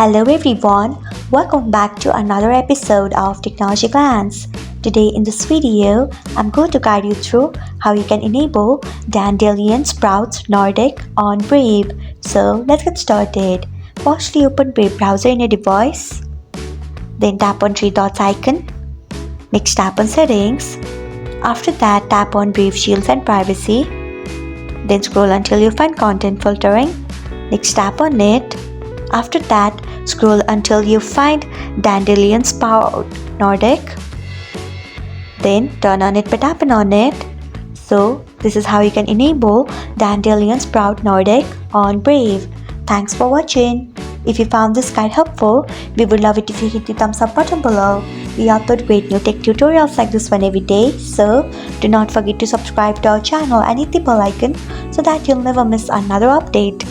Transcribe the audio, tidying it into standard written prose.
Hello everyone, welcome back to another episode of Technologyglance. Today in this video, I'm going to guide you through how you can enable Dandelion Sprouts Nordic on Brave. So let's get started. Firstly, open Brave browser in your device. Then tap on three dots icon. Next tap on settings. After that, tap on Brave Shields and Privacy. Then scroll until you find content filtering. Next tap on it. After that, scroll until you find Dandelion Sprout Nordic. Then turn on it by tapping on it. So this is how you can enable Dandelion Sprout Nordic on Brave. Thanks for watching. If you found this guide helpful, we would love it if you hit the thumbs up button below. We upload great new tech tutorials like this one every day, so do not forget to subscribe to our channel and hit the bell icon so that you'll never miss another update.